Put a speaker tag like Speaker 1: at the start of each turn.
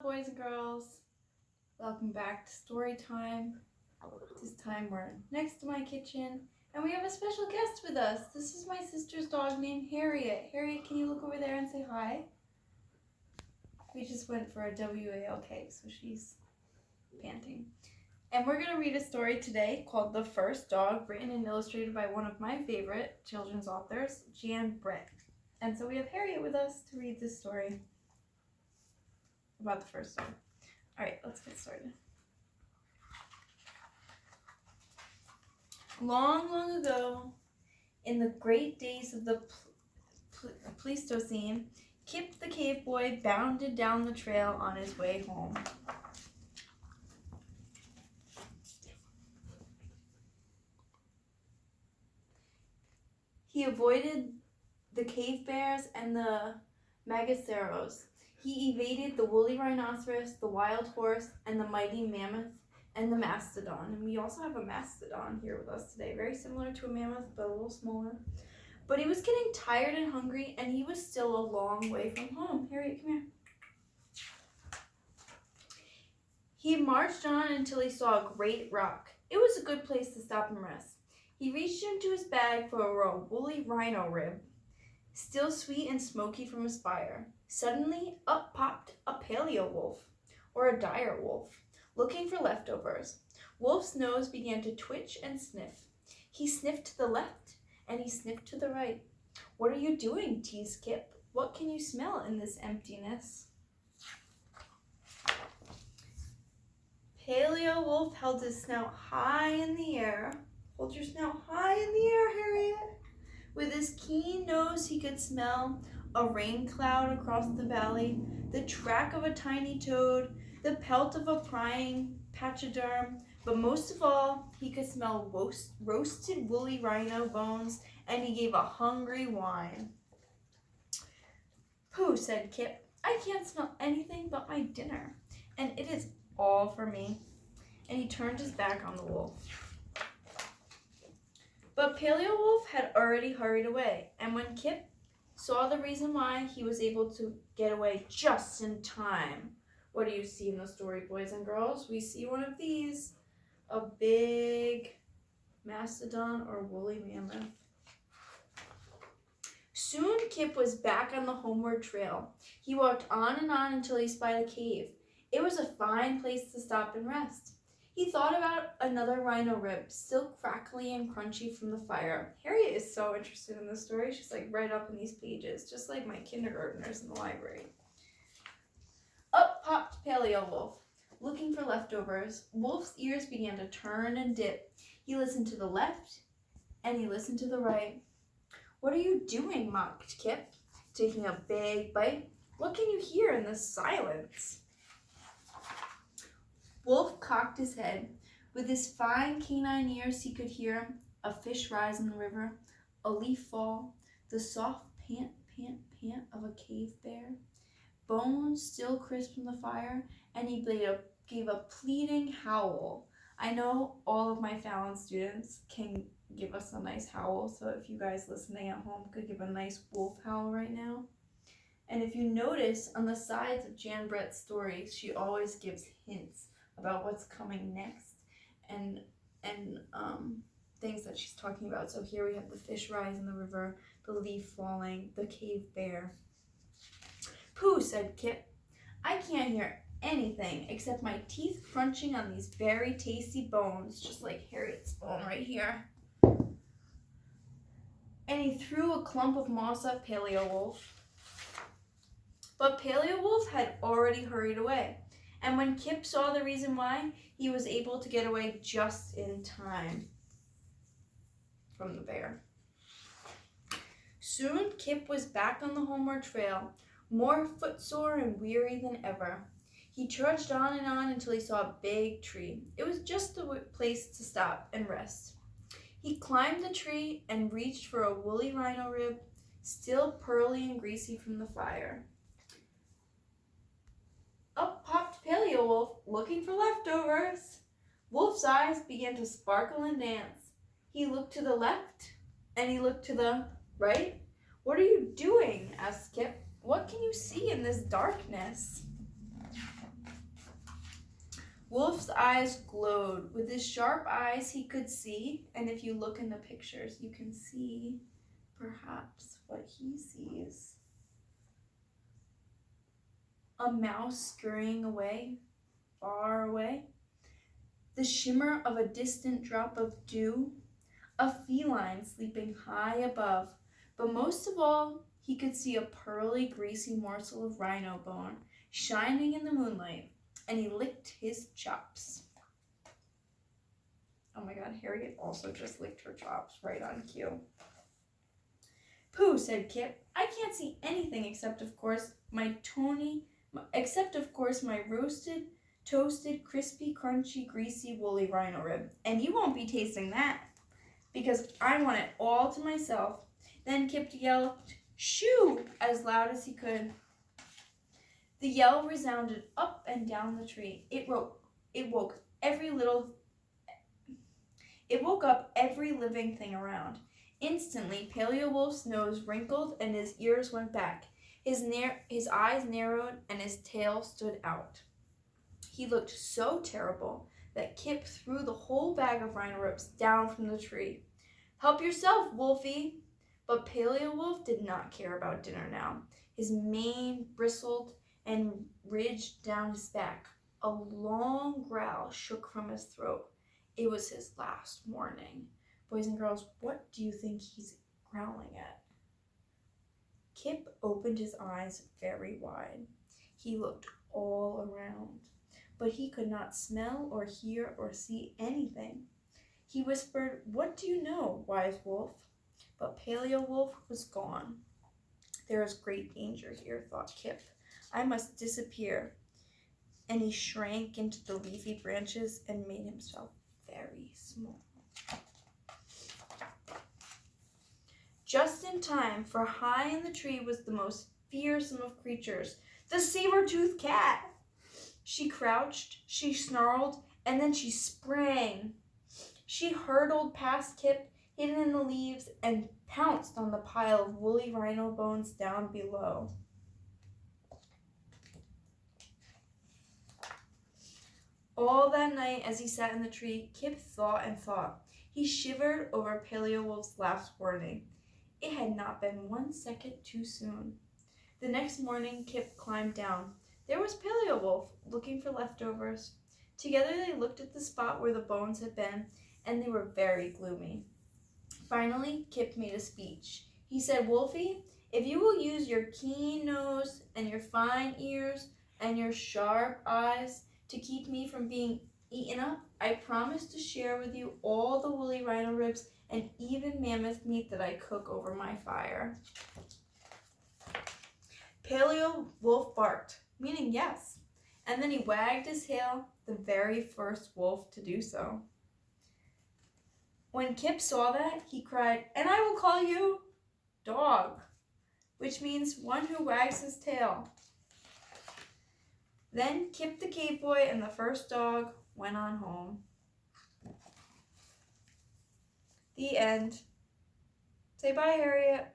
Speaker 1: boys and girls? Welcome back to story time. This time we're next to my kitchen and we have a special guest with us. This is my sister's dog named Harriet. Harriet, can you look over there and say hi? We just went for a WALK, so she's panting. And we're going to read a story today called The First Dog, written and illustrated by one of my favorite children's authors, Jan Brett. And so we have Harriet with us to read this story about the first dog. All right, let's get started. Long, long ago, in the great days of the Pleistocene, Kip the cave boy bounded down the trail on his way home. He avoided the cave bears and the magaceros. He evaded the woolly rhinoceros, the wild horse, and the mighty mammoth, and the mastodon. And we also have a mastodon here with us today, very similar to a mammoth, but a little smaller. But he was getting tired and hungry, and he was still a long way from home. Harriet, come here. He marched on until he saw a great rock. It was a good place to stop and rest. He reached into his bag for a raw woolly rhino rib, still sweet and smoky from his fire. Suddenly, up popped a paleo wolf, or a dire wolf, looking for leftovers. Wolf's nose began to twitch and sniff. He sniffed to the left, and he sniffed to the right. "What are you doing?" teased Kip. "What can you smell in this emptiness?" Paleo wolf held his snout high in the air. Hold your snout high in the air, Harriet. With his keen nose, he could smell a rain cloud across the valley, the track of a tiny toad, the pelt of a prying pachyderm, but most of all, he could smell roasted woolly rhino bones, and he gave a hungry whine. "Pooh," said Kip, "I can't smell anything but my dinner, and it is all for me." And he turned his back on the wolf. But Paleo Wolf had already hurried away, and when Kip saw the reason why, he was able to get away just in time. What do you see in the story, boys and girls? We see one of these, a big mastodon or woolly mammoth. Soon Kip was back on the homeward trail. He walked on and on until he spied a cave. It was a fine place to stop and rest. He thought about another rhino rib, still crackly and crunchy from the fire. Harriet is so interested in this story. She's like right up in these pages, just like my kindergartners in the library. Up popped Paleo Wolf, looking for leftovers. Wolf's ears began to turn and dip. He listened to the left, and he listened to the right. "What are you doing?" mocked Kip, taking a big bite. "What can you hear in this silence?" Wolf cocked his head. With his fine canine ears, he could hear a fish rise in the river, a leaf fall, the soft pant, pant, pant of a cave bear, bones still crisp from the fire, and he gave a pleading howl. I know all of my Fallon students can give us a nice howl, so if you guys listening at home could give a nice wolf howl right now. And if you notice, on the sides of Jan Brett's story, she always gives hints about what's coming next and things that she's talking about. So here we have the fish rise in the river, the leaf falling, the cave bear. "Pooh," said Kip. "I can't hear anything except my teeth crunching on these very tasty bones," just like Harriet's bone right here. And he threw a clump of moss at Paleo Wolf. But Paleo Wolf had already hurried away. And when Kip saw the reason why, he was able to get away just in time from the bear. Soon, Kip was back on the homeward trail, more footsore and weary than ever. He trudged on and on until he saw a big tree. It was just the place to stop and rest. He climbed the tree and reached for a woolly rhino rib, still pearly and greasy from the fire. Up popped Paleo Wolf, looking for leftovers. Wolf's eyes began to sparkle and dance. He looked to the left, and he looked to the right. "What are you doing?" asked Kip. "What can you see in this darkness?" Wolf's eyes glowed. With his sharp eyes, he could see, and if you look in the pictures, you can see perhaps what he sees. A mouse scurrying away, far away. The shimmer of a distant drop of dew. A feline sleeping high above. But most of all, he could see a pearly, greasy morsel of rhino bone shining in the moonlight, and he licked his chops. Oh my God, Harriet also just licked her chops right on cue. Pooh, said Kip. I can't see anything except, of course, my roasted, toasted, crispy, crunchy, greasy, woolly rhino rib. And you won't be tasting that, because I want it all to myself. Then Kip yelled, shoo, as loud as he could. The yell resounded up and down the tree. It woke up every living thing around. Instantly, Paleo Wolf's nose wrinkled and his ears went back. His eyes narrowed and his tail stood out. He looked so terrible that Kip threw the whole bag of rhino ribs down from the tree. Help yourself, Wolfie! But Paleo Wolf did not care about dinner now. His mane bristled and ridged down his back. A long growl shook from his throat. It was his last warning. Boys and girls, what do you think he's growling at? Kip opened his eyes very wide. He looked all around, but he could not smell or hear or see anything. He whispered, what do you know, wise wolf? But Paleo Wolf was gone. There is great danger here, thought Kip. I must disappear. And he shrank into the leafy branches and made himself very small. Just in time, for high in the tree was the most fearsome of creatures, the saber-toothed cat. She crouched, she snarled, and then she sprang. She hurtled past Kip, hidden in the leaves, and pounced on the pile of woolly rhino bones down below. All that night, as he sat in the tree, Kip thought and thought. He shivered over Paleo Wolf's last warning. It had not been 1 second too soon. The next morning, Kip climbed down. There was Paleo Wolf, looking for leftovers. Together they looked at the spot where the bones had been, and they were very gloomy. Finally, Kip made a speech. He said, Wolfie, if you will use your keen nose and your fine ears and your sharp eyes to keep me from being eaten up, I promise to share with you all the woolly rhino ribs and even mammoth meat that I cook over my fire. Paleo Wolf barked, meaning yes, and then he wagged his tail, the very first wolf to do so. When Kip saw that, he cried, and I will call you Dog, which means one who wags his tail. Then Kip the cave boy and the first dog went on home. The end. Say bye, Harriet.